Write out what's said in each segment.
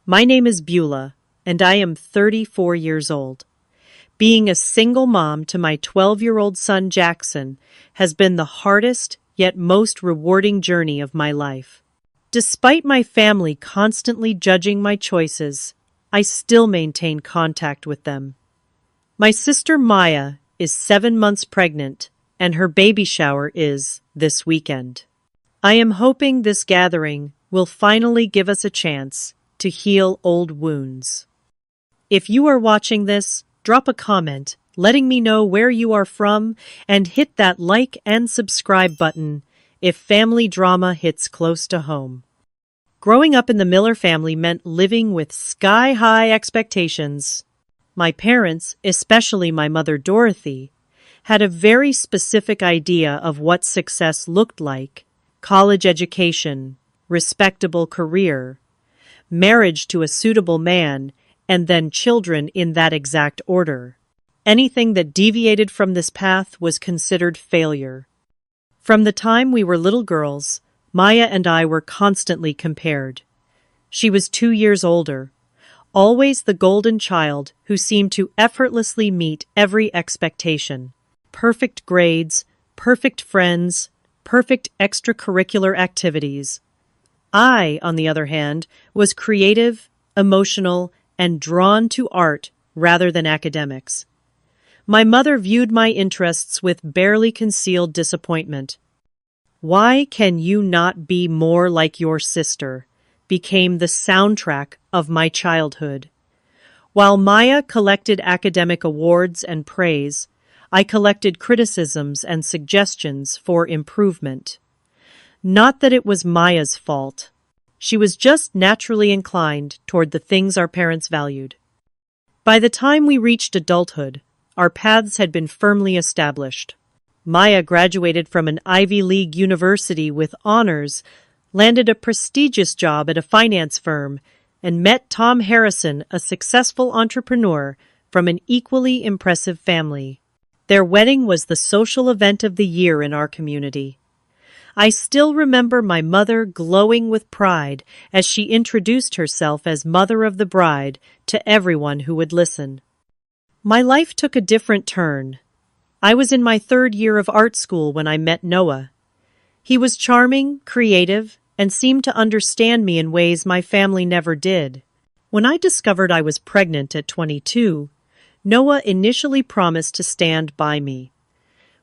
My name is Beulah, and I am 34 years old. Being a single mom to my 12-year-old son Jackson has been the hardest yet most rewarding journey of my life. Despite my family constantly judging my choices, I still maintain contact with them. My sister Maya is 7 months pregnant, and her baby shower is this weekend. I am hoping this gathering will finally give us a chance to heal old wounds. If you are watching this, drop a comment letting me know where you are from and hit that like and subscribe button if family drama hits close to home. Growing up in the Miller family meant living with sky-high expectations. My parents, especially my mother Dorothy, had a very specific idea of what success looked like: college education, respectable career, marriage to a suitable man, and then children in that exact order. Anything that deviated from this path was considered failure. From the time we were little girls, Maya and I were constantly compared. She was 2 years older, always the golden child who seemed to effortlessly meet every expectation. Perfect grades, perfect friends, perfect extracurricular activities. I, on the other hand, was creative, emotional, and drawn to art rather than academics. My mother viewed my interests with barely concealed disappointment. "Why can you not be more like your sister?" became the soundtrack of my childhood. While Maya collected academic awards and praise, I collected criticisms and suggestions for improvement. Not that it was Maya's fault. She was just naturally inclined toward the things our parents valued. By the time we reached adulthood, our paths had been firmly established. Maya graduated from an Ivy League university with honors, landed a prestigious job at a finance firm, and met Tom Harrison, a successful entrepreneur from an equally impressive family. Their wedding was the social event of the year in our community. I still remember my mother glowing with pride as she introduced herself as mother of the bride to everyone who would listen. My life took a different turn. I was in my 3rd year of art school when I met Noah. He was charming, creative, and seemed to understand me in ways my family never did. When I discovered I was pregnant at 22, Noah initially promised to stand by me.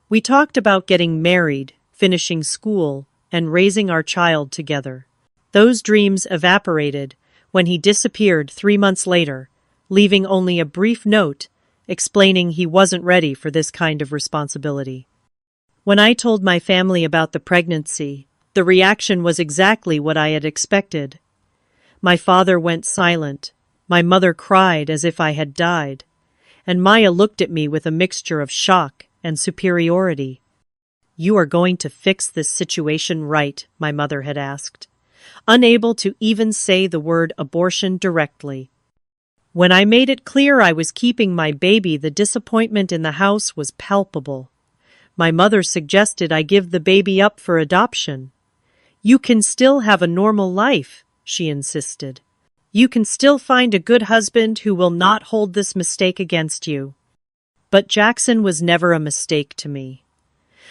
We talked about getting married, finishing school, and raising our child together. Those dreams evaporated when he disappeared 3 months later, leaving only a brief note explaining he wasn't ready for this kind of responsibility. When I told my family about the pregnancy, the reaction was exactly what I had expected. My father went silent, my mother cried as if I had died, and Maya looked at me with a mixture of shock and superiority. "You are going to fix this situation right," my mother had asked, unable to even say the word abortion directly. When I made it clear I was keeping my baby, the disappointment in the house was palpable. My mother suggested I give the baby up for adoption. "You can still have a normal life," she insisted. "You can still find a good husband who will not hold this mistake against you." But Jackson was never a mistake to me.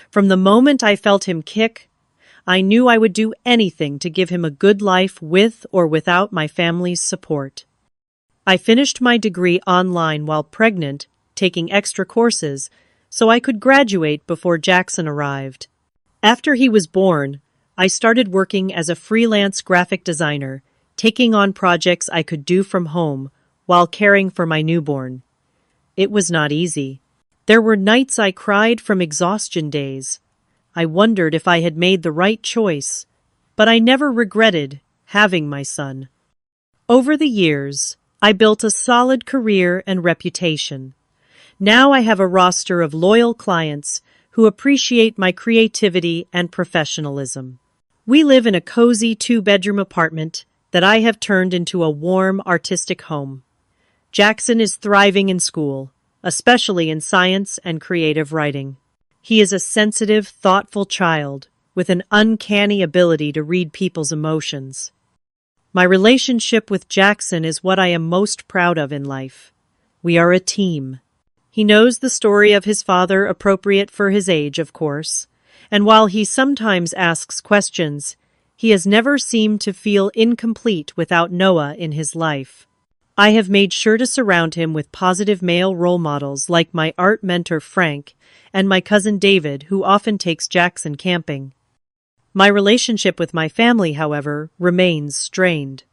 From the moment I felt him kick, I knew I would do anything to give him a good life with or without my family's support. I finished my degree online while pregnant, taking extra courses, so I could graduate before Jackson arrived. After he was born, I started working as a freelance graphic designer, taking on projects I could do from home while caring for my newborn. It was not easy. There were nights I cried from exhaustion days. I wondered if I had made the right choice, but I never regretted having my son. Over the years, I built a solid career and reputation. Now I have a roster of loyal clients who appreciate my creativity and professionalism. We live in a cozy 2-bedroom apartment that I have turned into a warm, artistic home. Jackson is thriving in school, especially in science and creative writing. He is a sensitive, thoughtful child with an uncanny ability to read people's emotions. My relationship with Jackson is what I am most proud of in life. We are a team. He knows the story of his father, appropriate for his age, of course, and while he sometimes asks questions, he has never seemed to feel incomplete without Noah in his life. I have made sure to surround him with positive male role models like my art mentor Frank and my cousin David, who often takes Jackson camping. My relationship with my family, however, remains strained.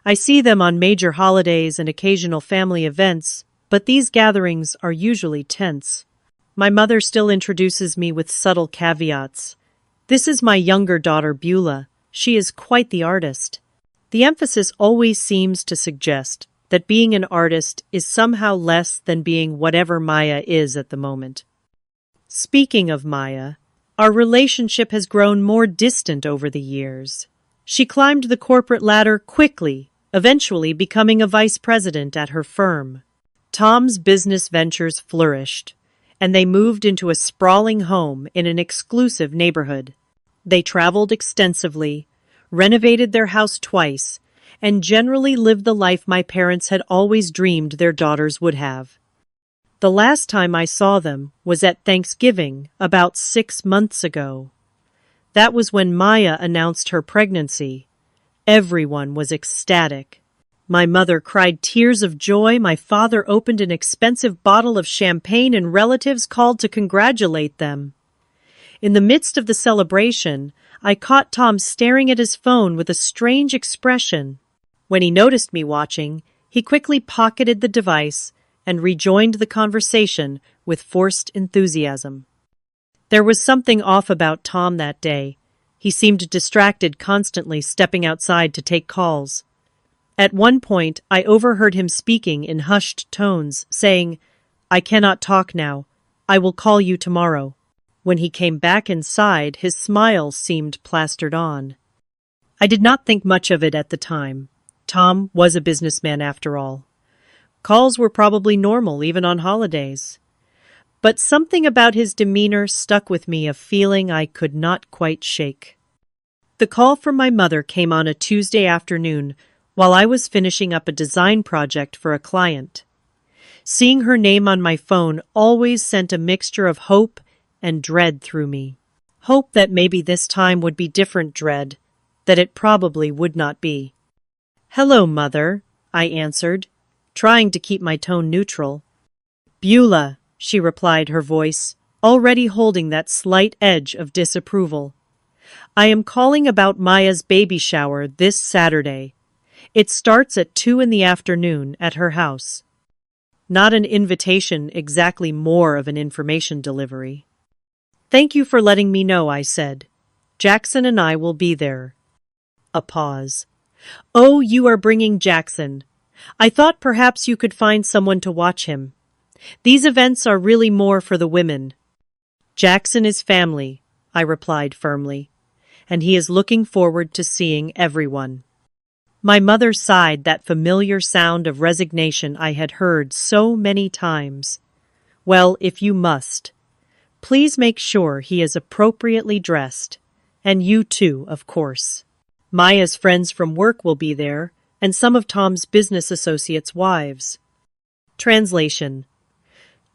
I see them on major holidays and occasional family events, but these gatherings are usually tense. My mother still introduces me with subtle caveats. This is my younger daughter Beulah. She is quite the artist. The emphasis always seems to suggest that being an artist is somehow less than being whatever Maya is at the moment. Speaking of Maya, our relationship has grown more distant over the years. She climbed the corporate ladder quickly, eventually becoming a vice president at her firm. Tom's business ventures flourished, and they moved into a sprawling home in an exclusive neighborhood. They traveled extensively, renovated their house twice, and generally lived the life my parents had always dreamed their daughters would have. The last time I saw them was at Thanksgiving, about 6 months ago. That was when Maya announced her pregnancy. Everyone was ecstatic. My mother cried tears of joy, my father opened an expensive bottle of champagne, and relatives called to congratulate them. In the midst of the celebration, I caught Tom staring at his phone with a strange expression. When he noticed me watching, he quickly pocketed the device and rejoined the conversation with forced enthusiasm. There was something off about Tom that day. He seemed distracted, constantly stepping outside to take calls. At one point, I overheard him speaking in hushed tones, saying, "I cannot talk now. I will call you tomorrow." When he came back inside, his smile seemed plastered on. I did not think much of it at the time. Tom was a businessman after all. Calls were probably normal even on holidays. But something about his demeanor stuck with me, a feeling I could not quite shake. The call from my mother came on a Tuesday afternoon while I was finishing up a design project for a client. Seeing her name on my phone always sent a mixture of hope and dread through me. Hope that maybe this time would be different, dread that it probably would not be. "Hello, Mother," I answered, trying to keep my tone neutral. "Beulah," she replied, her voice already holding that slight edge of disapproval. "I am calling about Maya's baby shower this Saturday. It starts at 2 in the afternoon at her house." Not an invitation, exactly, more of an information delivery. "Thank you for letting me know," I said. "Jackson and I will be there." A pause. "Oh, you are bringing Jackson. I thought perhaps you could find someone to watch him. These events are really more for the women." "Jackson is family," I replied firmly, "and he is looking forward to seeing everyone." My mother sighed, that familiar sound of resignation I had heard so many times. "Well, if you must, please make sure he is appropriately dressed, and you too, of course. Maya's friends from work will be there, and some of Tom's business associates' wives." Translation: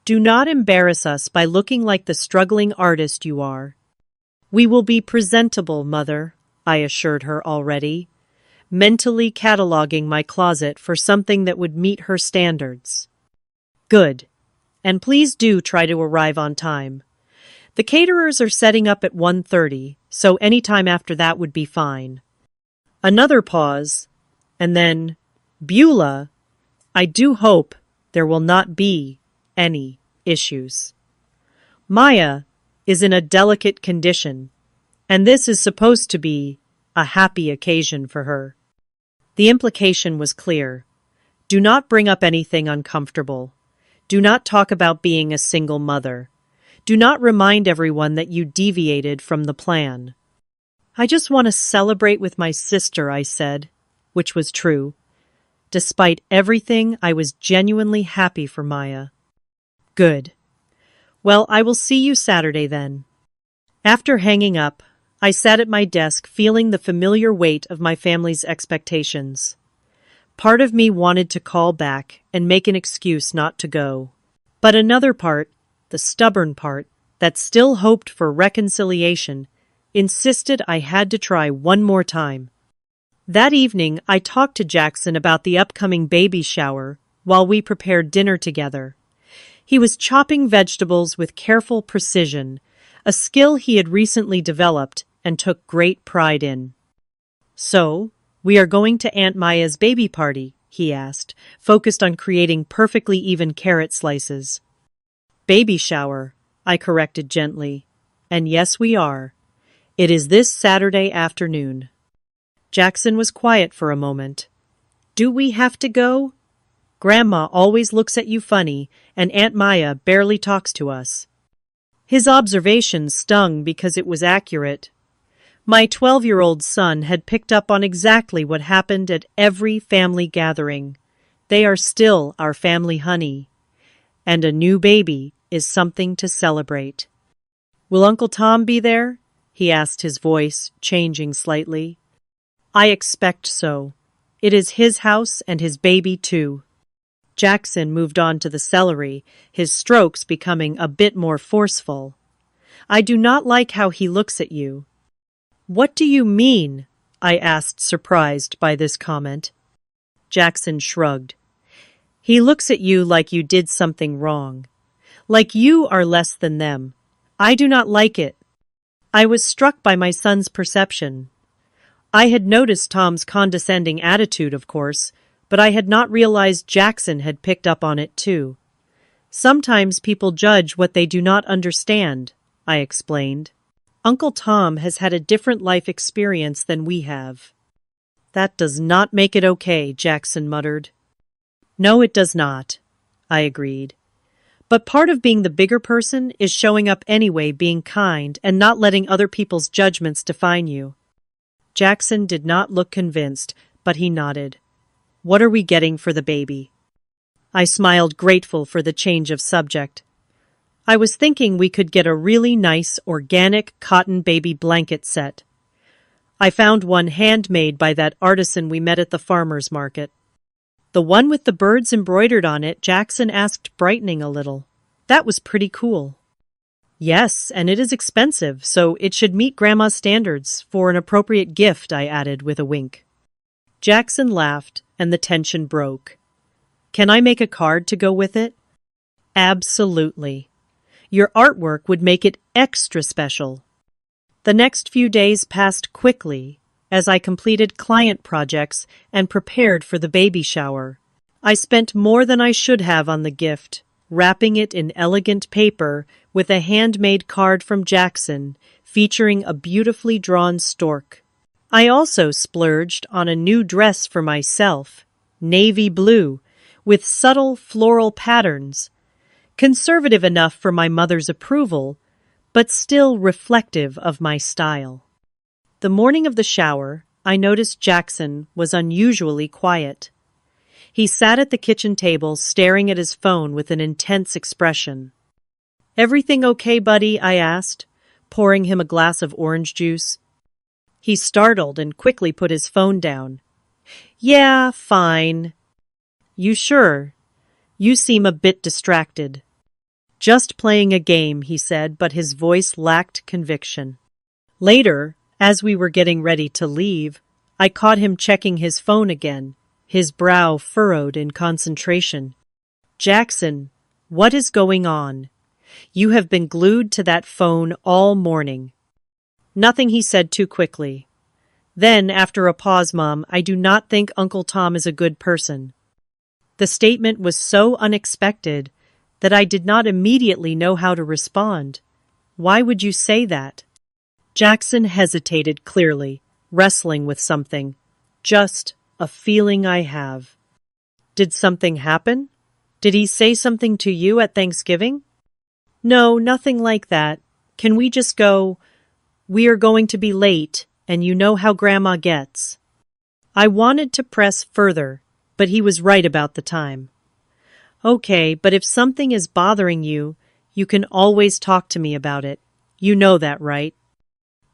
Do not embarrass us by looking like the struggling artist you are. "We will be presentable, Mother," I assured her already, mentally cataloging my closet for something that would meet her standards. "Good. And please do try to arrive on time. The caterers are setting up at 1:30, so any time after that would be fine." Another pause, and then, "Beulah, I do hope there will not be any issues. Maya is in a delicate condition, and this is supposed to be a happy occasion for her." The implication was clear. Do not bring up anything uncomfortable. Do not talk about being a single mother. Do not remind everyone that you deviated from the plan. "I just want to celebrate with my sister," I said, which was true. Despite everything, I was genuinely happy for Maya. "Good. Well, I will see you Saturday then." After hanging up, I sat at my desk feeling the familiar weight of my family's expectations. Part of me wanted to call back and make an excuse not to go. But another part, the stubborn part, that still hoped for reconciliation, insisted I had to try one more time. That evening, I talked to Jackson about the upcoming baby shower while we prepared dinner together. He was chopping vegetables with careful precision, a skill he had recently developed and took great pride in. "So, we are going to Aunt Maya's baby party?" he asked, focused on creating perfectly even carrot slices. "Baby shower," I corrected gently. "And yes, we are. It is this Saturday afternoon." Jackson was quiet for a moment. "Do we have to go? Grandma always looks at you funny, and Aunt Maya barely talks to us." His observation stung because it was accurate. My 12-year-old son had picked up on exactly what happened at every family gathering. They are still our family honey. And a new baby is something to celebrate. "Will Uncle Tom be there?" he asked, his voice changing slightly. "I expect so. It is his house and his baby too." Jackson moved on to the celery, his strokes becoming a bit more forceful. "I do not like how he looks at you." "What do you mean?" I asked, surprised by this comment. Jackson shrugged. "He looks at you like you did something wrong. Like you are less than them. I do not like it." I was struck by my son's perception. I had noticed Tom's condescending attitude, of course, but I had not realized Jackson had picked up on it too. "Sometimes people judge what they do not understand," I explained. "Uncle Tom has had a different life experience than we have." "That does not make it okay," Jackson muttered. "No, it does not," I agreed. "But part of being the bigger person is showing up anyway, being kind, and not letting other people's judgments define you." Jackson did not look convinced, but he nodded. "What are we getting for the baby?" I smiled, grateful for the change of subject. "I was thinking we could get a really nice, organic cotton baby blanket set. I found one handmade by that artisan we met at the farmer's market." "The one with the birds embroidered on it?" Jackson asked, brightening a little. "That was pretty cool." "Yes, and it is expensive, so it should meet Grandma's standards for an appropriate gift," I added with a wink. Jackson laughed, and the tension broke. "Can I make a card to go with it?" "Absolutely. Your artwork would make it extra special." The next few days passed quickly as I completed client projects and prepared for the baby shower. I spent more than I should have on the gift, wrapping it in elegant paper with a handmade card from Jackson featuring a beautifully drawn stork. I also splurged on a new dress for myself, navy blue, with subtle floral patterns, conservative enough for my mother's approval, but still reflective of my style. The morning of the shower, I noticed Jackson was unusually quiet. He sat at the kitchen table staring at his phone with an intense expression. "Everything okay, buddy?" I asked, pouring him a glass of orange juice. He startled and quickly put his phone down. "Yeah, fine." "You sure? You seem a bit distracted." "Just playing a game," he said, but his voice lacked conviction. Later, as we were getting ready to leave, I caught him checking his phone again, his brow furrowed in concentration. "Jackson, what is going on? You have been glued to that phone all morning." "Nothing," he said too quickly. Then, after a pause, "Mom, I do not think Uncle Tom is a good person." The statement was so unexpected that I did not immediately know how to respond. "Why would you say that?" Jackson hesitated, clearly, wrestling with something. "Just a feeling I have." "Did something happen? Did he say something to you at Thanksgiving?" "No, nothing like that. Can we just go? We are going to be late, and you know how Grandma gets." I wanted to press further, but he was right about the time. "Okay, but if something is bothering you, you can always talk to me about it. You know that, right?"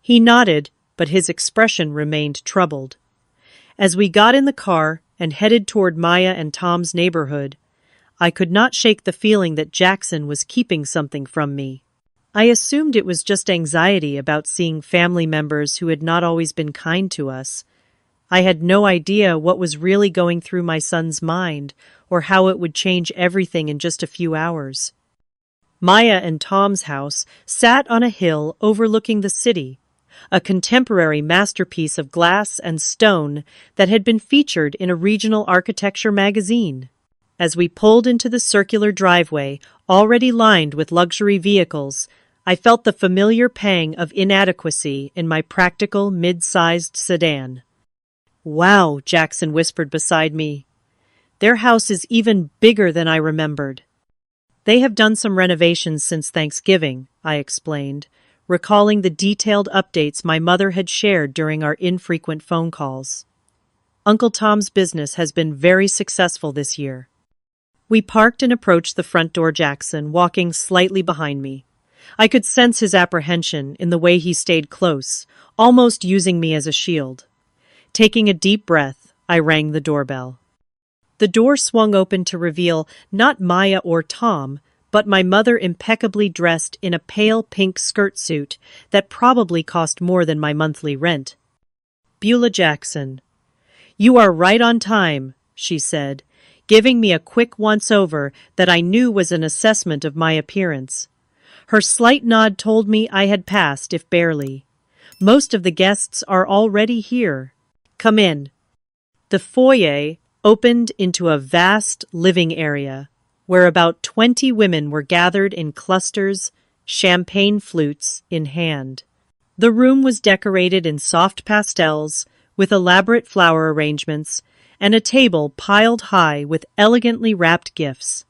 He nodded, but his expression remained troubled. As we got in the car and headed toward Maya and Tom's neighborhood, I could not shake the feeling that Jackson was keeping something from me. I assumed it was just anxiety about seeing family members who had not always been kind to us. I had no idea what was really going through my son's mind or how it would change everything in just a few hours. Maya and Tom's house sat on a hill overlooking the city, a contemporary masterpiece of glass and stone that had been featured in a regional architecture magazine. As we pulled into the circular driveway, already lined with luxury vehicles, I felt the familiar pang of inadequacy in my practical, mid-sized sedan. "Wow," Jackson whispered beside me. "Their house is even bigger than I remembered." "They have done some renovations since Thanksgiving," I explained, recalling the detailed updates my mother had shared during our infrequent phone calls. "Uncle Tom's business has been very successful this year." We parked and approached the front door, Jackson walking slightly behind me. I could sense his apprehension in the way he stayed close, almost using me as a shield. Taking a deep breath, I rang the doorbell. The door swung open to reveal not Maya or Tom, but my mother impeccably dressed in a pale pink skirt suit that probably cost more than my monthly rent. "Beulah Jackson, you are right on time," she said, giving me a quick once-over that I knew was an assessment of my appearance. Her slight nod told me I had passed, if barely. "Most of the guests are already here. Come in." The foyer opened into a vast living area, where about 20 women were gathered in clusters, champagne flutes in hand. The room was decorated in soft pastels, with elaborate flower arrangements, and a table piled high with elegantly wrapped gifts.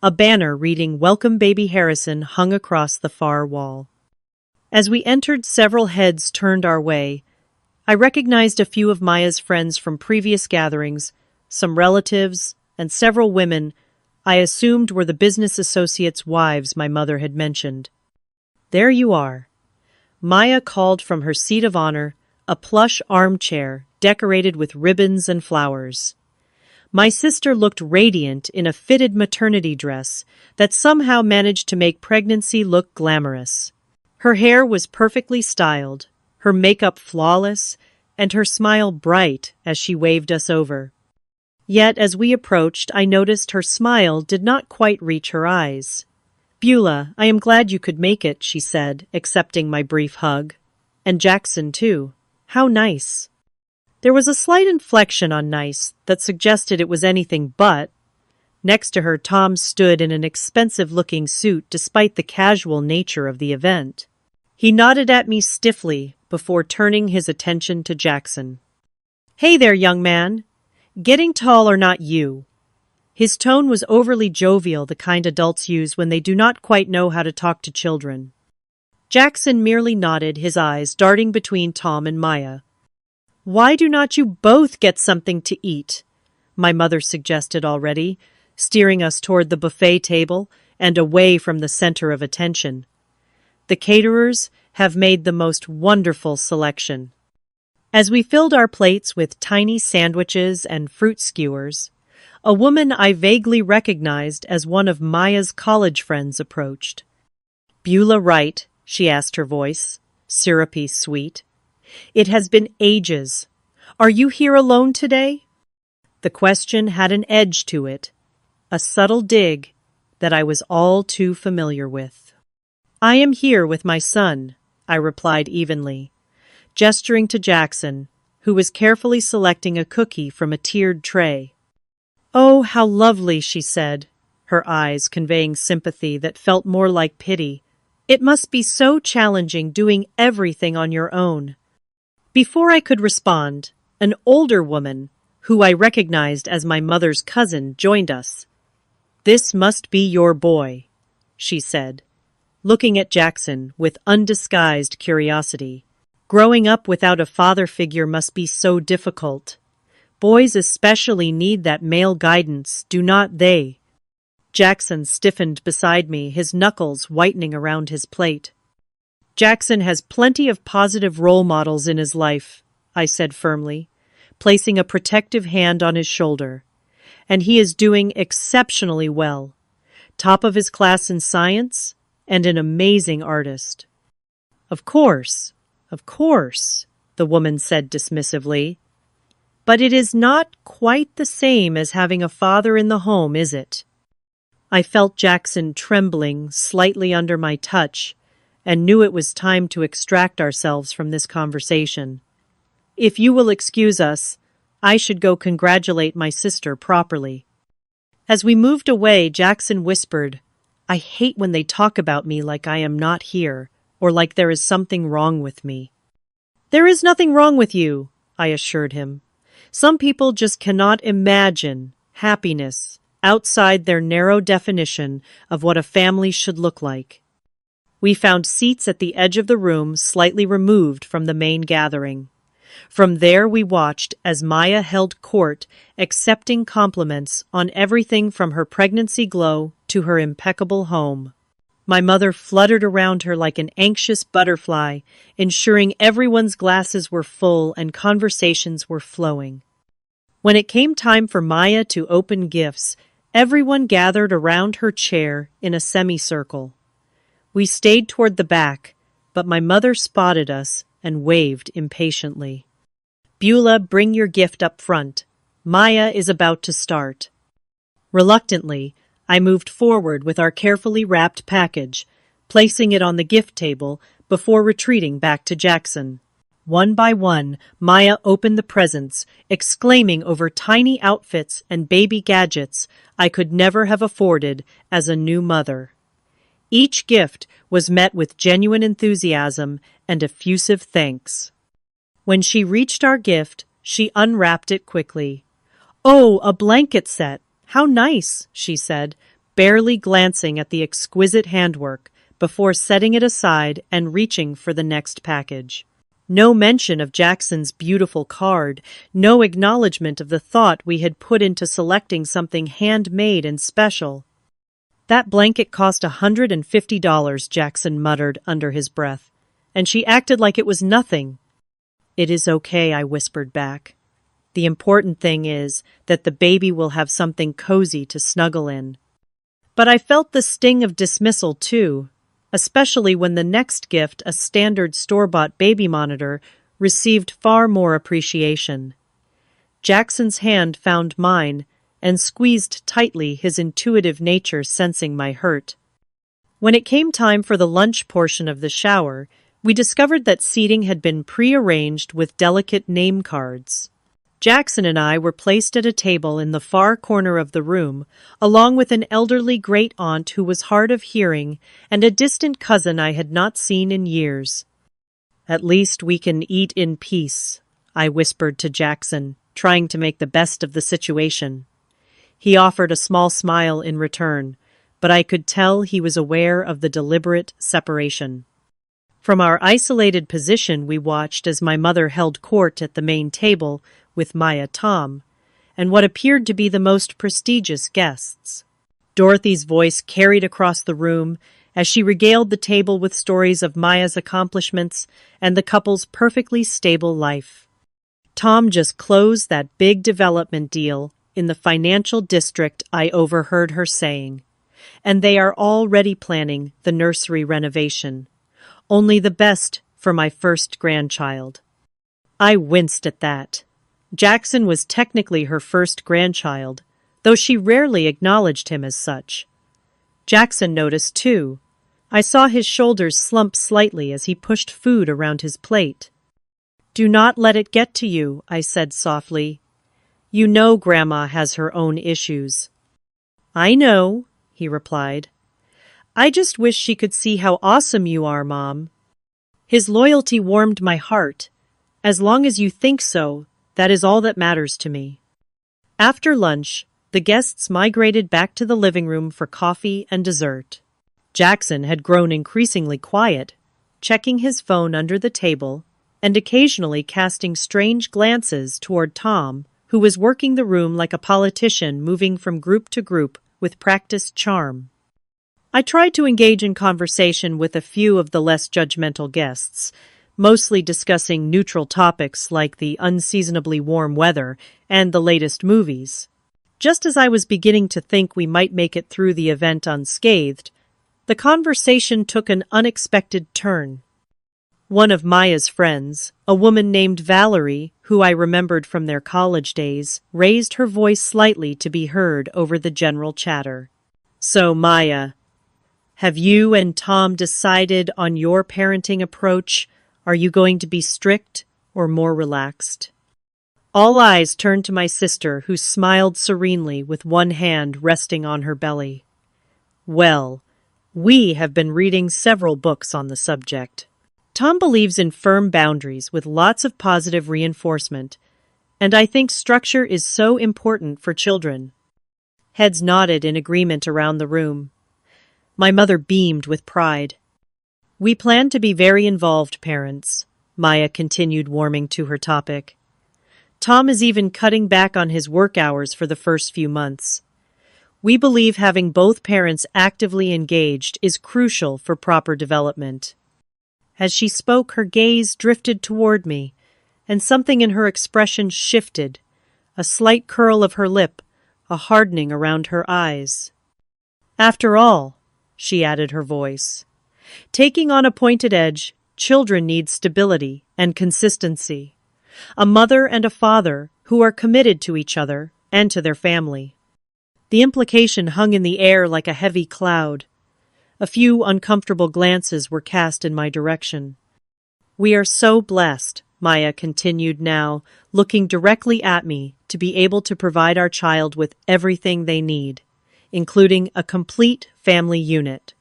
A banner reading "Welcome Baby Harrison" hung across the far wall. As we entered, several heads turned our way. I recognized a few of Maya's friends from previous gatherings, some relatives, and several women I assumed were the business associates' wives my mother had mentioned. "There you are." Maya called from her seat of honor, a plush armchair decorated with ribbons and flowers. My sister looked radiant in a fitted maternity dress that somehow managed to make pregnancy look glamorous. Her hair was perfectly styled, her makeup flawless, and her smile bright as she waved us over. Yet as we approached, I noticed her smile did not quite reach her eyes. "Beulah, I am glad you could make it," she said, accepting my brief hug. "And Jackson, too. How nice." There was a slight inflection on nice that suggested it was anything but. Next to her, Tom stood in an expensive-looking suit despite the casual nature of the event. He nodded at me stiffly before turning his attention to Jackson. "Hey there, young man. Getting tall or not you?" His tone was overly jovial, the kind adults use when they do not quite know how to talk to children. Jackson merely nodded, his eyes darting between Tom and Maya. "Why do not you both get something to eat?" my mother suggested already, steering us toward the buffet table and away from the center of attention. "The caterers have made the most wonderful selection." As we filled our plates with tiny sandwiches and fruit skewers, a woman I vaguely recognized as one of Maya's college friends approached. "Beulah Wright?" she asked, her voice syrupy sweet. "It has been ages. Are you here alone today?" The question had an edge to it, a subtle dig that I was all too familiar with. "I am here with my son," I replied evenly, gesturing to Jackson, who was carefully selecting a cookie from a tiered tray. "Oh, how lovely," she said, her eyes conveying sympathy that felt more like pity. "It must be so challenging doing everything on your own." Before I could respond, an older woman, who I recognized as my mother's cousin, joined us. "This must be your boy," she said, looking at Jackson with undisguised curiosity. "Growing up without a father figure must be so difficult. Boys especially need that male guidance, do not they?" Jackson stiffened beside me, his knuckles whitening around his plate. Jackson has plenty of positive role models in his life, I said firmly, placing a protective hand on his shoulder. And he is doing exceptionally well. Top of his class in science, and an amazing artist. Of course, the woman said dismissively. But it is not quite the same as having a father in the home, is it? I felt Jackson trembling slightly under my touch, and knew it was time to extract ourselves from this conversation. If you will excuse us, I should go congratulate my sister properly. As we moved away, Jackson whispered, I hate when they talk about me like I am not here, or like there is something wrong with me. There is nothing wrong with you, I assured him. Some people just cannot imagine happiness outside their narrow definition of what a family should look like. We found seats at the edge of the room, slightly removed from the main gathering. From there we watched as Maya held court, accepting compliments on everything from her pregnancy glow to her impeccable home. My mother fluttered around her like an anxious butterfly, ensuring everyone's glasses were full and conversations were flowing. When it came time for Maya to open gifts, everyone gathered around her chair in a semicircle. We stayed toward the back, but my mother spotted us and waved impatiently. Beulah, bring your gift up front. Maya is about to start. Reluctantly, I moved forward with our carefully wrapped package, placing it on the gift table before retreating back to Jackson. One by one, Maya opened the presents, exclaiming over tiny outfits and baby gadgets I could never have afforded as a new mother. Each gift was met with genuine enthusiasm and effusive thanks. When she reached our gift, she unwrapped it quickly. "Oh, a blanket set! How nice," she said, barely glancing at the exquisite handwork before setting it aside and reaching for the next package. No mention of Jackson's beautiful card, no acknowledgement of the thought we had put into selecting something handmade and special. "That blanket cost $150, Jackson muttered under his breath, and she acted like it was nothing. "It is okay," I whispered back. "The important thing is that the baby will have something cozy to snuggle in." But I felt the sting of dismissal too, especially when the next gift, a standard store-bought baby monitor, received far more appreciation. Jackson's hand found mine and squeezed tightly, his intuitive nature sensing my hurt. When it came time for the lunch portion of the shower, we discovered that seating had been pre-arranged with delicate name cards. Jackson and I were placed at a table in the far corner of the room, along with an elderly great-aunt who was hard of hearing and a distant cousin I had not seen in years. "At least we can eat in peace," I whispered to Jackson, trying to make the best of the situation. He offered a small smile in return, but I could tell he was aware of the deliberate separation. From our isolated position, we watched as my mother held court at the main table with Maya, Tom, and what appeared to be the most prestigious guests. Dorothy's voice carried across the room as she regaled the table with stories of Maya's accomplishments and the couple's perfectly stable life. "Tom just closed that big development deal in the financial district," I overheard her saying, "and they are already planning the nursery renovation. Only the best for my first grandchild." I winced at that. Jackson was technically her first grandchild, though she rarely acknowledged him as such. Jackson noticed, too. I saw his shoulders slump slightly as he pushed food around his plate. "Do not let it get to you," I said softly. "You know Grandma has her own issues." "I know," he replied. "I just wish she could see how awesome you are, Mom." His loyalty warmed my heart. As long as you think so, that is all that matters to me. After lunch, the guests migrated back to the living room for coffee and dessert. Jackson had grown increasingly quiet, checking his phone under the table and occasionally casting strange glances toward Tom, who was working the room like a politician moving from group to group with practiced charm. I tried to engage in conversation with a few of the less judgmental guests, mostly discussing neutral topics like the unseasonably warm weather and the latest movies. Just as I was beginning to think we might make it through the event unscathed, the conversation took an unexpected turn. One of Maya's friends, a woman named Valerie, who I remembered from their college days, raised her voice slightly to be heard over the general chatter. "So, Maya, have you and Tom decided on your parenting approach? Are you going to be strict or more relaxed?" All eyes turned to my sister, who smiled serenely with one hand resting on her belly. "Well, we have been reading several books on the subject. Tom believes in firm boundaries with lots of positive reinforcement, and I think structure is so important for children." Heads nodded in agreement around the room. My mother beamed with pride. "We plan to be very involved parents," Maya continued, warming to her topic. "Tom is even cutting back on his work hours for the first few months. We believe having both parents actively engaged is crucial for proper development." As she spoke, her gaze drifted toward me, and something in her expression shifted, a slight curl of her lip, a hardening around her eyes. "After all," she added her voice, "taking on a pointed edge, children need stability and consistency. A mother and a father who are committed to each other and to their family." The implication hung in the air like a heavy cloud. A few uncomfortable glances were cast in my direction. "We are so blessed," Maya continued now, looking directly at me, "to be able to provide our child with everything they need, including a complete family unit."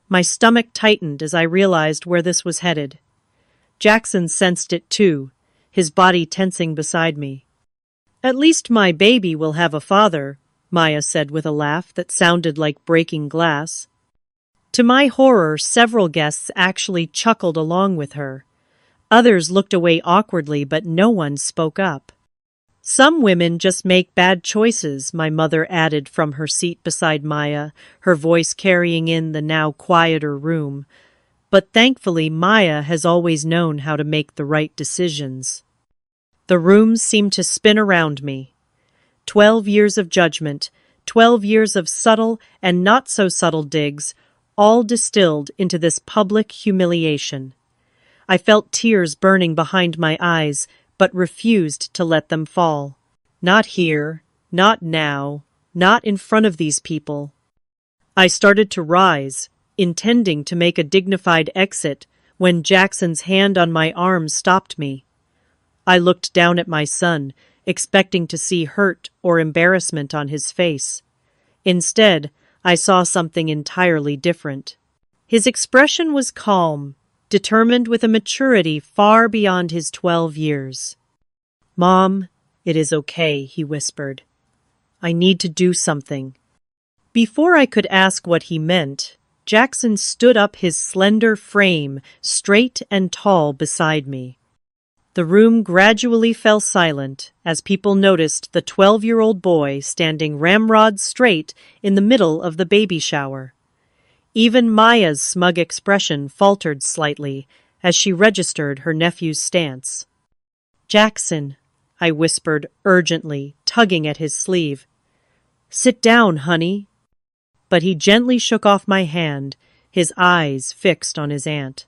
My stomach tightened as I realized where this was headed. Jackson sensed it too, his body tensing beside me. "At least my baby will have a father," Maya said with a laugh that sounded like breaking glass. To my horror, several guests actually chuckled along with her. Others looked away awkwardly, but no one spoke up. "Some women just make bad choices," my mother added from her seat beside Maya, her voice carrying in the now quieter room. "But thankfully, Maya has always known how to make the right decisions." The room seemed to spin around me. 12 years of judgment, 12 years of subtle and not so subtle digs, all distilled into this public humiliation. I felt tears burning behind my eyes, but refused to let them fall. Not here, not now, not in front of these people. I started to rise, intending to make a dignified exit, when Jackson's hand on my arm stopped me. I looked down at my son, expecting to see hurt or embarrassment on his face. Instead, I saw something entirely different. His expression was calm, determined with a maturity far beyond his 12 years. "Mom, it is okay," he whispered. "I need to do something." Before I could ask what he meant, Jackson stood up, his slender frame straight and tall beside me. The room gradually fell silent as people noticed the 12-year-old boy standing ramrod straight in the middle of the baby shower. Even Maya's smug expression faltered slightly as she registered her nephew's stance. "Jackson," I whispered urgently, tugging at his sleeve. "Sit down, honey." But he gently shook off my hand, his eyes fixed on his aunt.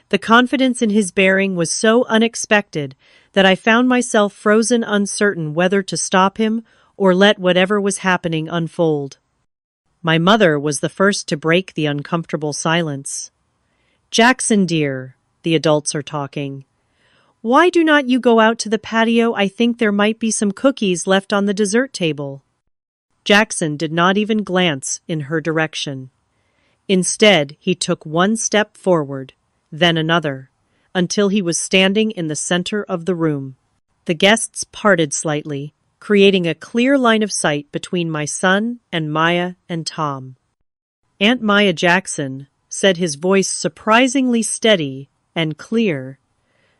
The confidence in his bearing was so unexpected that I found myself frozen, uncertain whether to stop him or let whatever was happening unfold. My mother was the first to break the uncomfortable silence. "Jackson, dear," the adults are talking. "Why do not you go out to the patio? I think there might be some cookies left on the dessert table." Jackson did not even glance in her direction. Instead, he took one step forward, then another, until he was standing in the center of the room. The guests parted slightly, creating a clear line of sight between my son and Maya and Tom. "Aunt Maya Jackson," said his voice surprisingly steady and clear,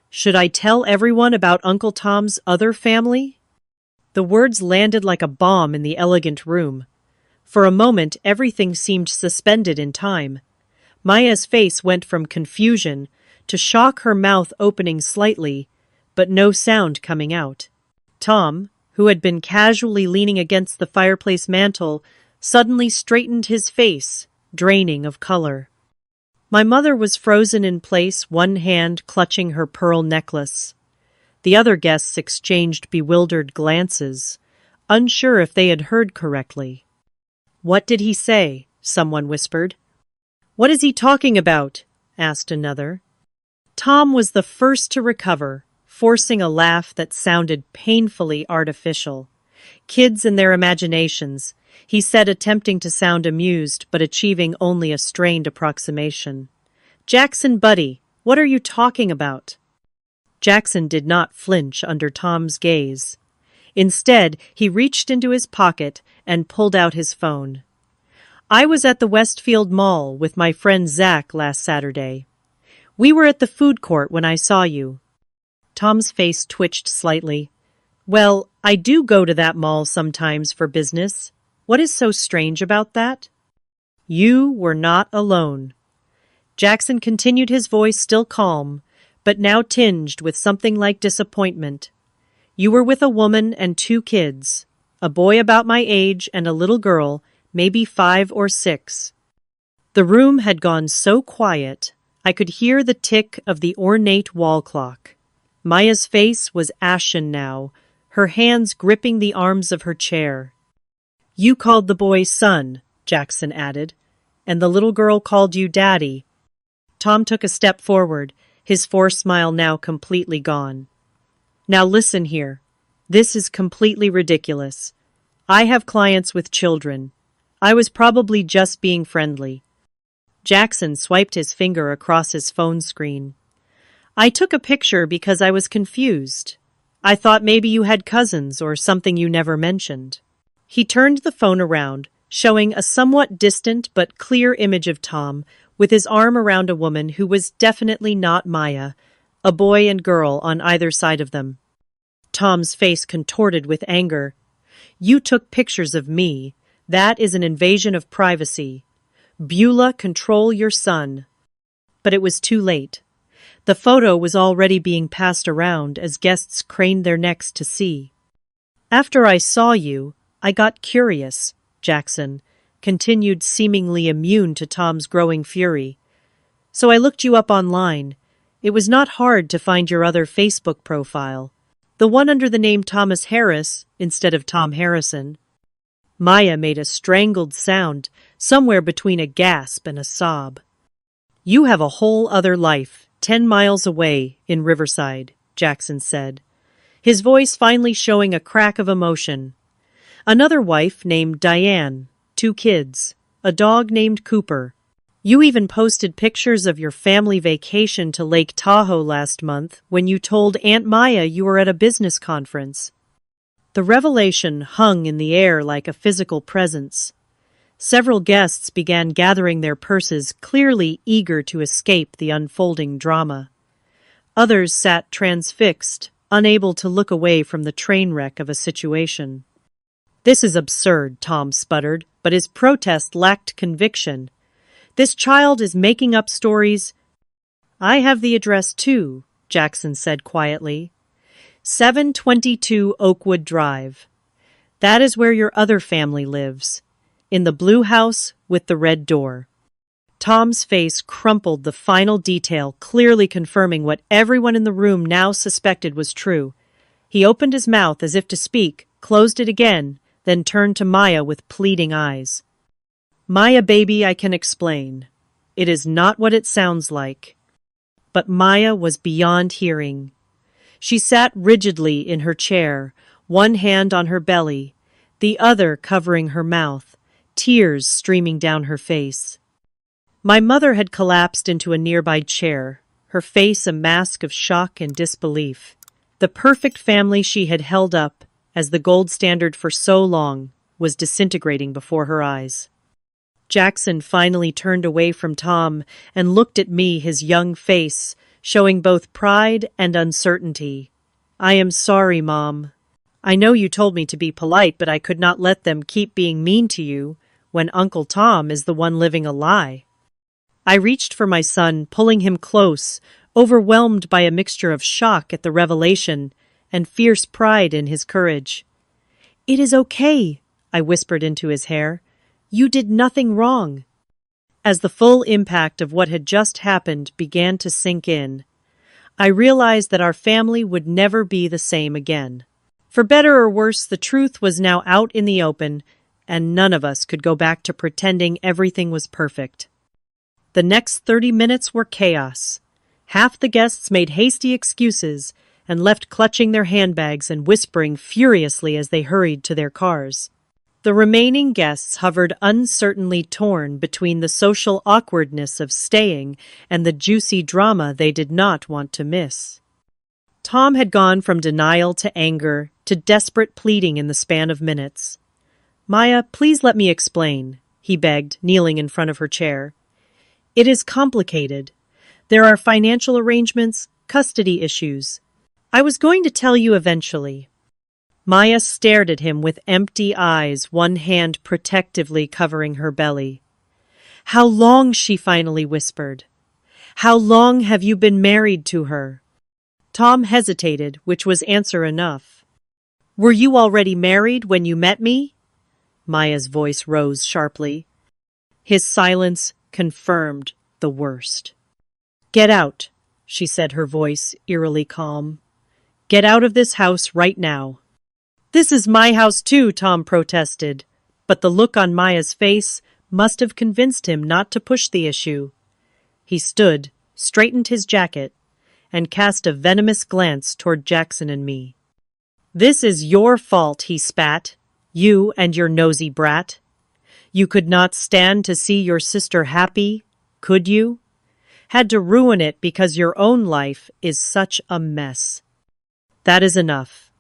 "should I tell everyone about Uncle Tom's other family?" The words landed like a bomb in the elegant room. For a moment, everything seemed suspended in time. Maya's face went from confusion to shock, her mouth opening slightly, but no sound coming out. Tom, who had been casually leaning against the fireplace mantel, suddenly straightened his face, draining of color. My mother was frozen in place, one hand clutching her pearl necklace. The other guests exchanged bewildered glances, unsure if they had heard correctly. "What did he say?" someone whispered. "What is he talking about?" asked another. Tom was the first to recover, forcing a laugh that sounded painfully artificial. "Kids and their imaginations," he said, attempting to sound amused but achieving only a strained approximation. "Jackson, buddy, what are you talking about?" Jackson did not flinch under Tom's gaze. Instead, he reached into his pocket and pulled out his phone. "I was at the Westfield Mall with my friend Zach last Saturday. We were at the food court when I saw you." Tom's face twitched slightly. "Well, I do go to that mall sometimes for business. What is so strange about that?" "You were not alone." Jackson continued, his voice still calm, but now tinged with something like disappointment. "You were with a woman and 2 kids, a boy about my age and a little girl, maybe 5 or 6. The room had gone so quiet, I could hear the tick of the ornate wall clock. Maya's face was ashen now, her hands gripping the arms of her chair. You called the boy son, Jackson added, and the little girl called you daddy. Tom took a step forward, his forced smile now completely gone. Now listen here. This is completely ridiculous. I have clients with children. I was probably just being friendly. Jackson swiped his finger across his phone screen. I took a picture because I was confused. I thought maybe you had cousins or something you never mentioned. He turned the phone around, showing a somewhat distant but clear image of Tom with his arm around a woman who was definitely not Maya, a boy and girl on either side of them. Tom's face contorted with anger. You took pictures of me. That is an invasion of privacy. Beulah, control your son. But it was too late. The photo was already being passed around as guests craned their necks to see. After I saw you, I got curious, Jackson continued, seemingly immune to Tom's growing fury. So I looked you up online. It was not hard to find your other Facebook profile, the one under the name Thomas Harris instead of Tom Harrison. Maya made a strangled sound, somewhere between a gasp and a sob. You have a whole other life, 10 miles away, in Riverside, Jackson said, his voice finally showing a crack of emotion. Another wife named Diane, 2 kids, a dog named Cooper. You even posted pictures of your family vacation to Lake Tahoe last month when you told Aunt Maya you were at a business conference. The revelation hung in the air like a physical presence. Several guests began gathering their purses, clearly eager to escape the unfolding drama. Others sat transfixed, unable to look away from the train wreck of a situation. This is absurd, Tom sputtered, but his protest lacked conviction. This child is making up stories. I have the address too, Jackson said quietly. 722 Oakwood Drive. That is where your other family lives. In the blue house with the red door. Tom's face crumpled, the final detail clearly confirming what everyone in the room now suspected was true. He opened his mouth as if to speak, closed it again, then turned to Maya with pleading eyes. Maya, baby, I can explain. It is not what it sounds like. But Maya was beyond hearing. She sat rigidly in her chair, one hand on her belly, the other covering her mouth, tears streaming down her face. My mother had collapsed into a nearby chair, her face a mask of shock and disbelief. The perfect family she had held up as the gold standard for so long was disintegrating before her eyes. Jackson finally turned away from Tom and looked at me, his young face showing both pride and uncertainty. I am sorry, Mom. I know you told me to be polite, but I could not let them keep being mean to you. when Uncle Tom is the one living a lie. I reached for my son, pulling him close, overwhelmed by a mixture of shock at the revelation and fierce pride in his courage. "It is okay," I whispered into his hair. "You did nothing wrong." As the full impact of what had just happened began to sink in, I realized that our family would never be the same again. For better or worse, the truth was now out in the open, and none of us could go back to pretending everything was perfect. The next 30 minutes were chaos. Half the guests made hasty excuses and left clutching their handbags and whispering furiously as they hurried to their cars. The remaining guests hovered uncertainly, torn between the social awkwardness of staying and the juicy drama they did not want to miss. Tom had gone from denial to anger to desperate pleading in the span of minutes. "Maya, please let me explain," he begged, kneeling in front of her chair. "It is complicated. There are financial arrangements, custody issues. I was going to tell you eventually." Maya stared at him with empty eyes, one hand protectively covering her belly. "How long?" she finally whispered. "How long have you been married to her?" Tom hesitated, which was answer enough. "Were you already married when you met me?" Maya's voice rose sharply. His silence confirmed the worst. "Get out," she said, her voice eerily calm. "Get out of this house right now." "This is my house too," Tom protested, but the look on Maya's face must have convinced him not to push the issue. He stood, straightened his jacket, and cast a venomous glance toward Jackson and me. "This is your fault," he spat. "You and your nosy brat. You could not stand to see your sister happy, could you? Had to ruin it because your own life is such a mess." "That is enough."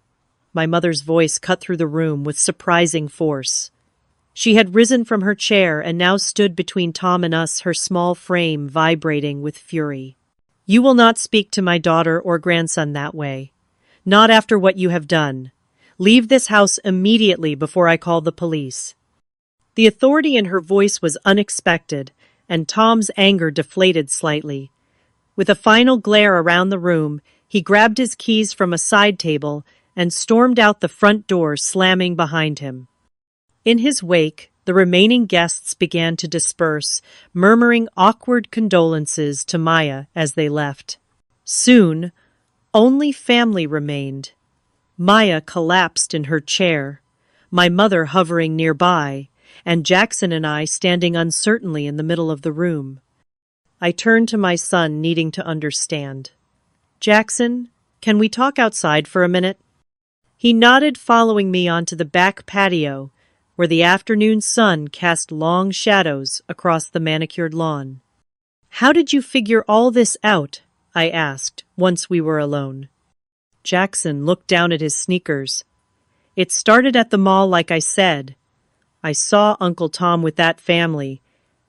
My mother's voice cut through the room with surprising force. She had risen from her chair and now stood between Tom and us, her small frame vibrating with fury. "You will not speak to my daughter or grandson that way. Not after what you have done. Leave this house immediately before I call the police." The authority in her voice was unexpected, and Tom's anger deflated slightly. With a final glare around the room, he grabbed his keys from a side table and stormed out the front door, slamming behind him. In his wake, the remaining guests began to disperse, murmuring awkward condolences to Maya as they left. Soon, only family remained. Maya collapsed in her chair, my mother hovering nearby, and Jackson and I standing uncertainly in the middle of the room. I turned to my son, needing to understand. "Jackson, can we talk outside for a minute?" He nodded, following me onto the back patio, where the afternoon sun cast long shadows across the manicured lawn. "How did you figure all this out?" I asked, once we were alone. Jackson looked down at his sneakers. "It started at the mall, like I said. I saw Uncle Tom with that family,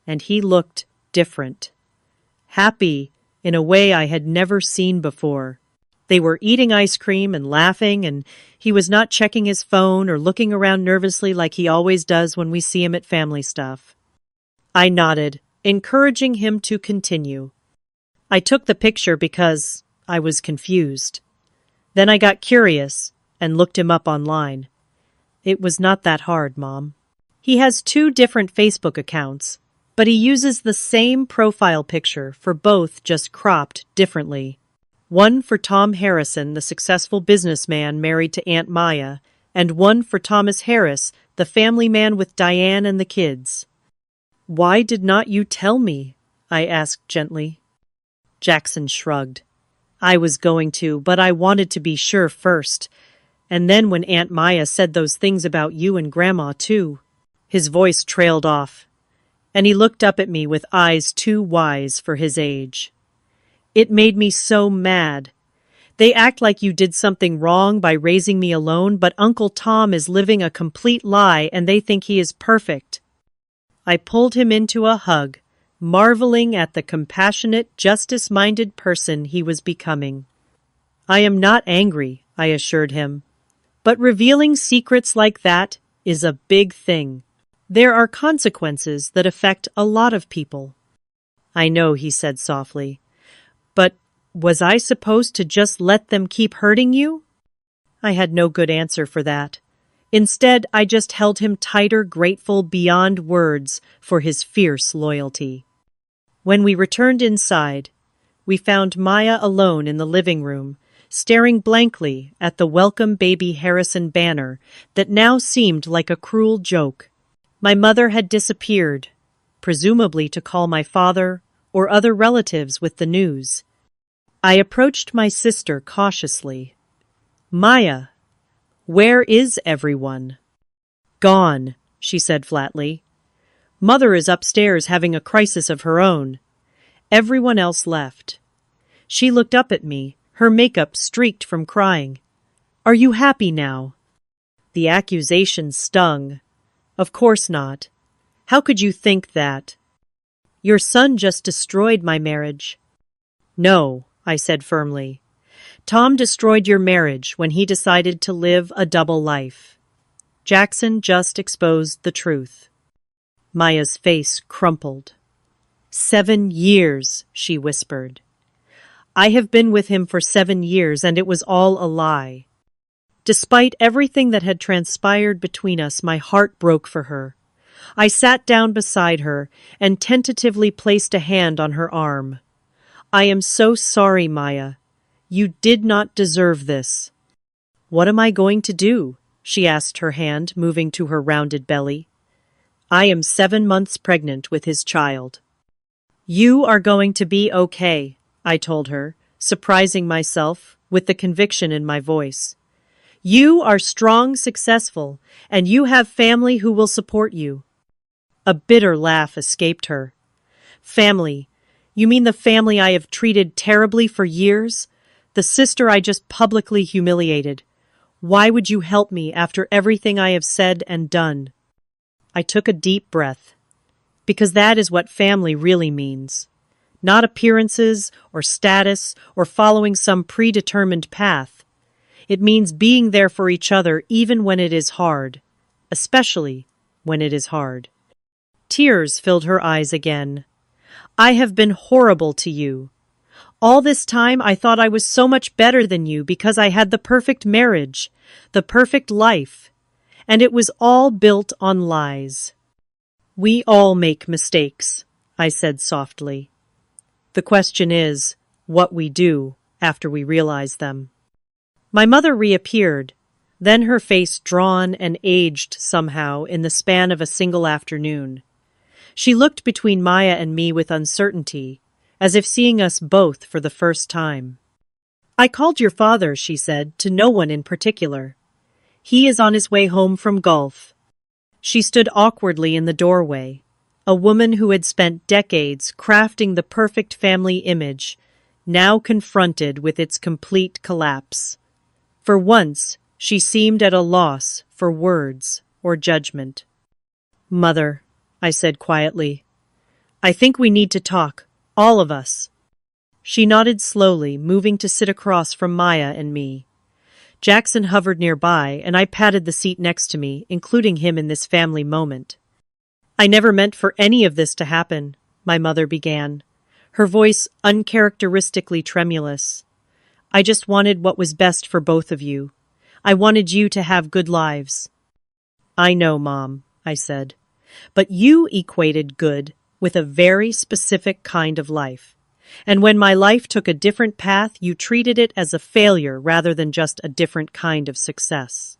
and he looked different. Happy in a way I had never seen before. They were eating ice cream and laughing, and he was not checking his phone or looking around nervously like he always does when we see him at family stuff." I nodded, encouraging him to continue. "I took the picture because I was confused. Then I got curious and looked him up online. It was not that hard, Mom. He has 2 different Facebook accounts, but he uses the same profile picture for both, just cropped differently. One for Tom Harrison, the successful businessman married to Aunt Maya, and one for Thomas Harris, the family man with Diane and the kids." "Why did not you tell me?" I asked gently. Jackson shrugged. "I was going to, but I wanted to be sure first. And then when Aunt Maya said those things about you and Grandma, too." His voice trailed off, and he looked up at me with eyes too wise for his age. "It made me so mad. They act like you did something wrong by raising me alone, but Uncle Tom is living a complete lie and they think he is perfect." I pulled him into a hug, marveling at the compassionate, justice-minded person he was becoming. "I am not angry," I assured him. "But revealing secrets like that is a big thing. There are consequences that affect a lot of people. I know, he said softly. But was I supposed to just let them keep hurting you? I had no good answer for that. Instead, I just held him tighter, grateful beyond words for his fierce loyalty. When we returned inside, we found Maya alone in the living room, staring blankly at the Welcome Baby Harrison banner that now seemed like a cruel joke. My mother had disappeared, presumably to call my father or other relatives with the news. I approached my sister cautiously. Maya, where is everyone? Gone, she said flatly. Mother is upstairs having a crisis of her own. Everyone else left. She looked up at me, her makeup streaked from crying. Are you happy now? The accusation stung. Of course not. How could you think that? Your son just destroyed my marriage. No, I said firmly. Tom destroyed your marriage when he decided to live a double life. Jackson just exposed the truth. Maya's face crumpled. 7 years, she whispered. I have been with him for 7 years, and it was all a lie. Despite everything that had transpired between us, my heart broke for her. I sat down beside her and tentatively placed a hand on her arm. I am so sorry, Maya. You did not deserve this. What am I going to do? She asked, her hand moving to her rounded belly. I am 7 months pregnant with his child. You are going to be okay, I told her, surprising myself with the conviction in my voice. You are strong, successful, and you have family who will support you. A bitter laugh escaped her. Family? You mean the family I have treated terribly for years? The sister I just publicly humiliated? Why would you help me after everything I have said and done? I took a deep breath. Because that is what family really means. Not appearances or status or following some predetermined path. It means being there for each other even when it is hard, especially when it is hard. Tears filled her eyes again. I have been horrible to you. All this time I thought I was so much better than you because I had the perfect marriage, the perfect life, and it was all built on lies. We all make mistakes, I said softly. The question is, what we do after we realize them. My mother reappeared, then her face drawn and aged somehow in the span of a single afternoon. She looked between Maya and me with uncertainty, as if seeing us both for the first time. I called your father, she said, to no one in particular. He is on his way home from golf. She stood awkwardly in the doorway, a woman who had spent decades crafting the perfect family image, now confronted with its complete collapse. For once, she seemed at a loss for words or judgment. Mother, I said quietly, I think we need to talk, all of us. She nodded slowly, moving to sit across from Maya and me. Jackson hovered nearby, and I patted the seat next to me, including him in this family moment. I never meant for any of this to happen, my mother began, her voice uncharacteristically tremulous. I just wanted what was best for both of you. I wanted you to have good lives. I know, Mom, I said. But you equated good with a very specific kind of life. And when my life took a different path, you treated it as a failure rather than just a different kind of success.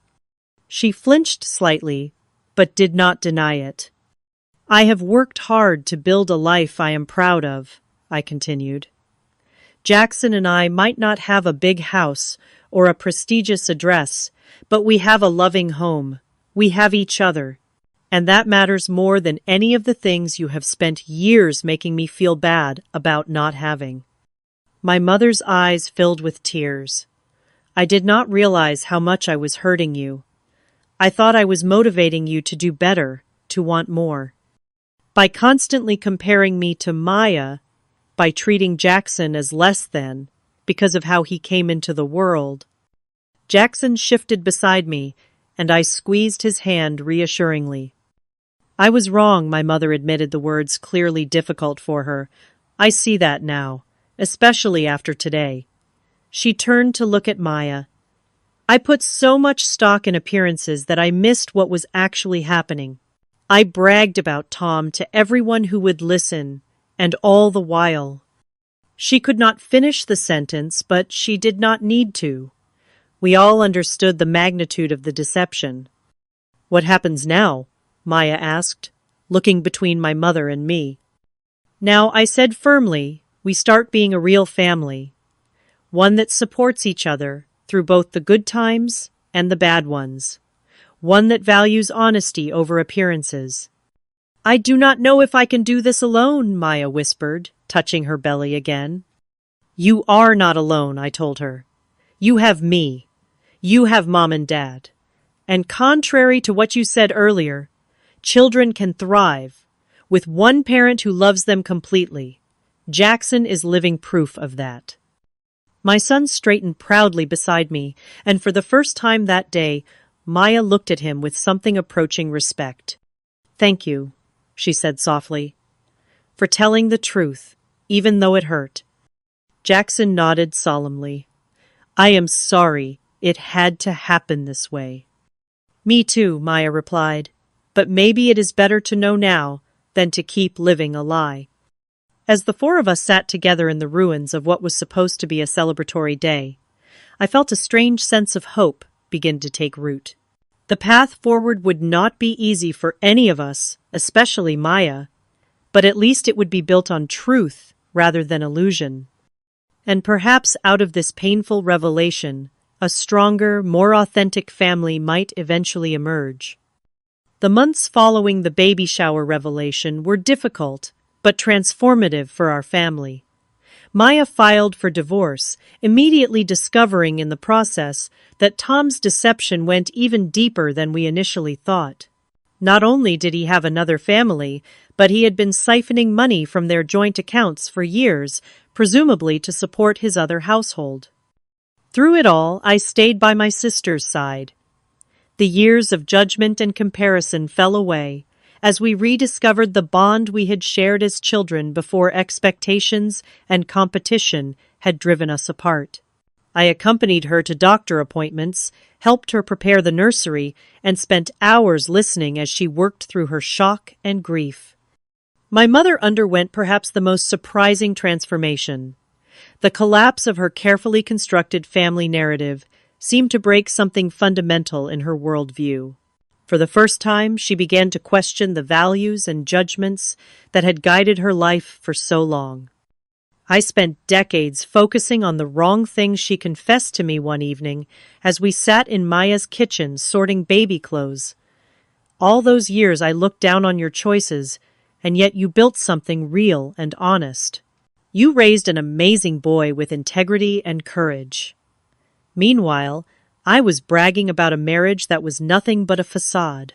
She flinched slightly, but did not deny it. I have worked hard to build a life I am proud of, I continued. Jackson and I might not have a big house or a prestigious address, but we have a loving home. We have each other. And that matters more than any of the things you have spent years making me feel bad about not having. My mother's eyes filled with tears. I did not realize how much I was hurting you. I thought I was motivating you to do better, to want more. By constantly comparing me to Maya, by treating Jackson as less than, because of how he came into the world. Jackson shifted beside me, and I squeezed his hand reassuringly. I was wrong, my mother admitted, the words clearly difficult for her. I see that now, especially after today. She turned to look at Maya. I put so much stock in appearances that I missed what was actually happening. I bragged about Tom to everyone who would listen, and all the while. She could not finish the sentence, but she did not need to. We all understood the magnitude of the deception. What happens now? Maya asked, looking between my mother and me. Now, I said firmly, we start being a real family, one that supports each other through both the good times and the bad ones, one that values honesty over appearances. I do not know if I can do this alone, Maya whispered, touching her belly again. You are not alone, I told her. You have me. You have Mom and Dad. And contrary to what you said earlier, children can thrive with one parent who loves them completely. Jackson is living proof of that. My son straightened proudly beside me, and for the first time that day, Maya looked at him with something approaching respect. Thank you, she said softly, for telling the truth, even though it hurt. Jackson nodded solemnly. I am sorry it had to happen this way. Me too, Maya replied, but maybe it is better to know now than to keep living a lie. As the four of us sat together in the ruins of what was supposed to be a celebratory day, I felt a strange sense of hope begin to take root. The path forward would not be easy for any of us, especially Maya, but at least it would be built on truth rather than illusion. And perhaps out of this painful revelation, a stronger, more authentic family might eventually emerge. The months following the baby shower revelation were difficult, but transformative for our family. Maya filed for divorce, immediately discovering in the process that Tom's deception went even deeper than we initially thought. Not only did he have another family, but he had been siphoning money from their joint accounts for years, presumably to support his other household. Through it all, I stayed by my sister's side. The years of judgment and comparison fell away, as we rediscovered the bond we had shared as children before expectations and competition had driven us apart. I accompanied her to doctor appointments, helped her prepare the nursery, and spent hours listening as she worked through her shock and grief. My mother underwent perhaps the most surprising transformation. The collapse of her carefully constructed family narrative seemed to break something fundamental in her worldview. For the first time, she began to question the values and judgments that had guided her life for so long. I spent decades focusing on the wrong things she confessed to me one evening as we sat in Maya's kitchen sorting baby clothes. All those years I looked down on your choices, and yet you built something real and honest. You raised an amazing boy with integrity and courage. Meanwhile, I was bragging about a marriage that was nothing but a facade.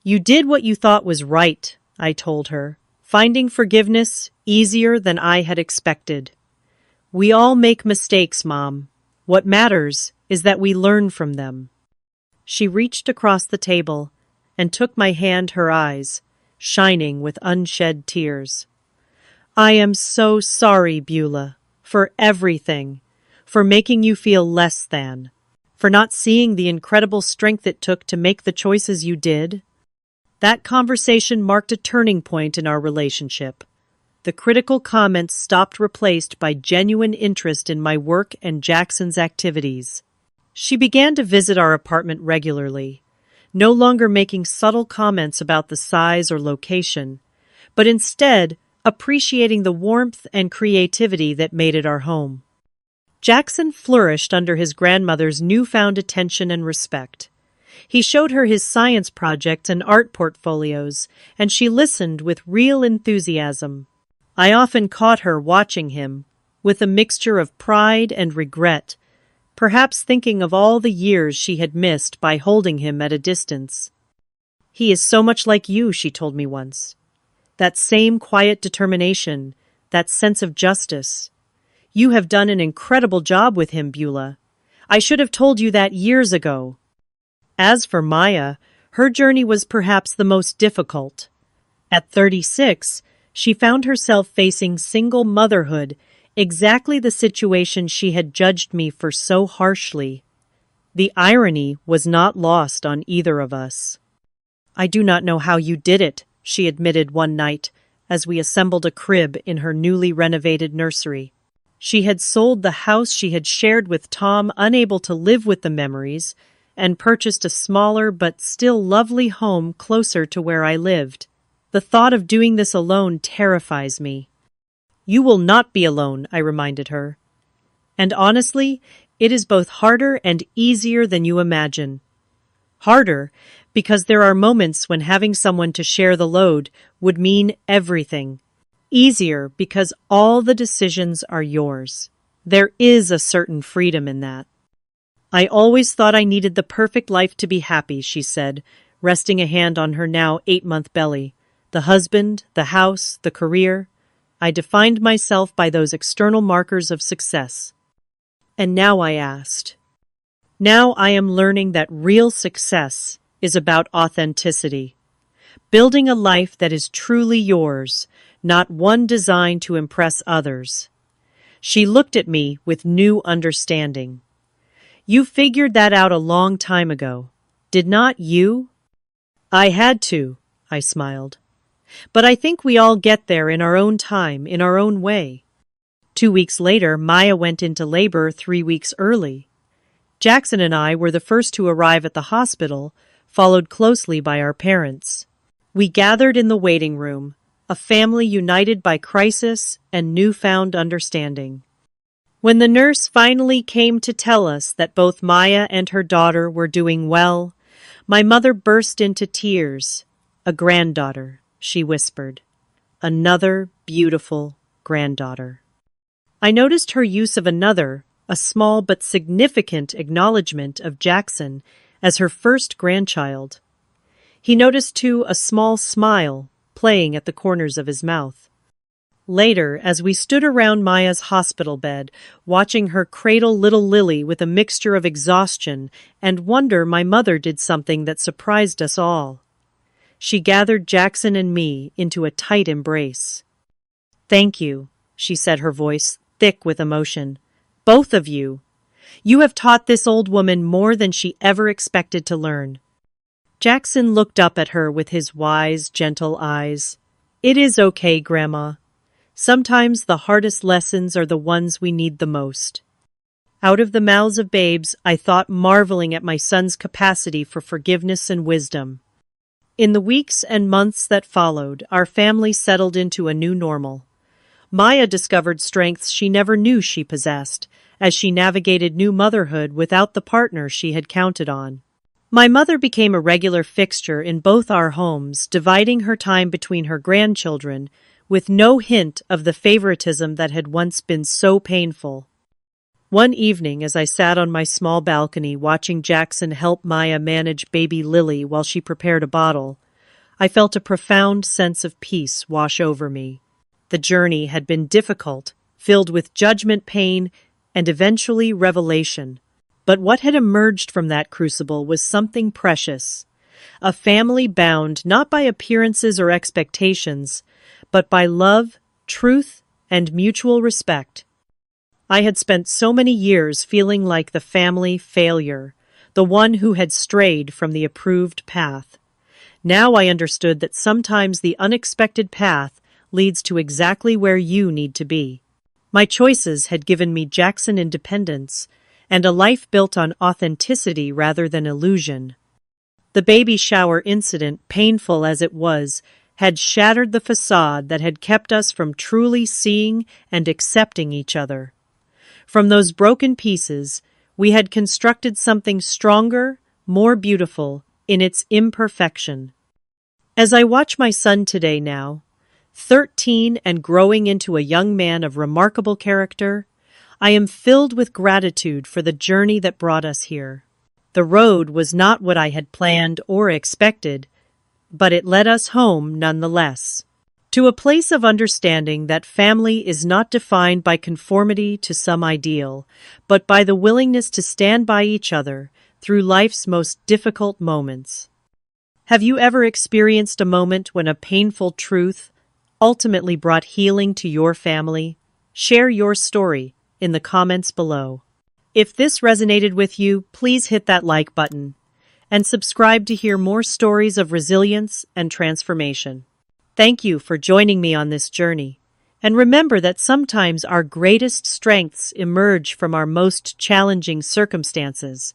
You did what you thought was right, I told her, finding forgiveness easier than I had expected. We all make mistakes, Mom. What matters is that we learn from them. She reached across the table and took my hand, her eyes shining with unshed tears. I am so sorry, Beulah, for everything, for making you feel less than, for not seeing the incredible strength it took to make the choices you did. That conversation marked a turning point in our relationship. The critical comments stopped, replaced by genuine interest in my work and Jackson's activities. She began to visit our apartment regularly, no longer making subtle comments about the size or location, but instead appreciating the warmth and creativity that made it our home. Jackson flourished under his grandmother's newfound attention and respect. He showed her his science projects and art portfolios, and she listened with real enthusiasm. I often caught her watching him, with a mixture of pride and regret, perhaps thinking of all the years she had missed by holding him at a distance. He is so much like you, she told me once. That same quiet determination, that sense of justice. You have done an incredible job with him, Beulah. I should have told you that years ago. As for Maya, Her journey was perhaps the most difficult. At 36, she found herself facing single motherhood, exactly the situation she had judged me for so harshly. The irony was not lost on either of us. "I do not know how you did it," she admitted one night, as we assembled a crib in her newly renovated nursery. She had sold the house she had shared with Tom, unable to live with the memories, and purchased a smaller but still lovely home closer to where I lived. The thought of doing this alone terrifies me. "You will not be alone," I reminded her. "And honestly, it is both harder and easier than you imagine." Harder, because there are moments when having someone to share the load would mean everything. Easier, because all the decisions are yours. There is a certain freedom in that. "I always thought I needed the perfect life to be happy," she said, resting a hand on her now 8-month belly. "The husband, the house, the career. I defined myself by those external markers of success. And now," I asked, "now I am learning that real success is about authenticity. Building a life that is truly yours, not one designed to impress others." She looked at me with new understanding. "You figured that out a long time ago, did not you?" "I had to," I smiled. "But I think we all get there in our own time, in our own way." 2 weeks later, Maya went into labor 3 weeks early. Jackson and I were the first to arrive at the hospital, followed closely by our parents. We gathered in the waiting room, a family united by crisis and newfound understanding. When the nurse finally came to tell us that both Maya and her daughter were doing well, my mother burst into tears. "A granddaughter," she whispered. "Another beautiful granddaughter." I noticed her use of another, a small but significant acknowledgement of Jackson as her first grandchild. He noticed, too, a small smile playing at the corners of his mouth. Later, as we stood around Maya's hospital bed, watching her cradle little Lily with a mixture of exhaustion and wonder, my mother did something that surprised us all. She gathered Jackson and me into a tight embrace. "Thank you," she said, her voice thick with emotion. "Both of you. You have taught this old woman more than she ever expected to learn." Jackson looked up at her with his wise, gentle eyes. "It is okay, Grandma. Sometimes the hardest lessons are the ones we need the most." Out of the mouths of babes, I thought, marveling at my son's capacity for forgiveness and wisdom. In the weeks and months that followed, our family settled into a new normal. Maya discovered strengths she never knew she possessed, as she navigated new motherhood without the partner she had counted on. My mother became a regular fixture in both our homes, dividing her time between her grandchildren, with no hint of the favoritism that had once been so painful. One evening, as I sat on my small balcony watching Jackson help Maya manage baby Lily while she prepared a bottle, I felt a profound sense of peace wash over me. The journey had been difficult, filled with judgment, pain, and eventually revelation. But what had emerged from that crucible was something precious. A family bound not by appearances or expectations, but by love, truth, and mutual respect. I had spent so many years feeling like the family failure, the one who had strayed from the approved path. Now I understood that sometimes the unexpected path leads to exactly where you need to be. My choices had given me Jackson independence and a life built on authenticity rather than illusion. The baby shower incident, painful as it was, had shattered the facade that had kept us from truly seeing and accepting each other. From those broken pieces, we had constructed something stronger, more beautiful, in its imperfection. As I watch my son today now, 13 and growing into a young man of remarkable character, I am filled with gratitude for the journey that brought us here. The road was not what I had planned or expected, but it led us home nonetheless. To a place of understanding that family is not defined by conformity to some ideal, but by the willingness to stand by each other through life's most difficult moments. Have you ever experienced a moment when a painful truth ultimately brought healing to your family? Share your story in the comments below. If this resonated with you, please hit that like button and subscribe to hear more stories of resilience and transformation. Thank you for joining me on this journey. And remember that sometimes our greatest strengths emerge from our most challenging circumstances.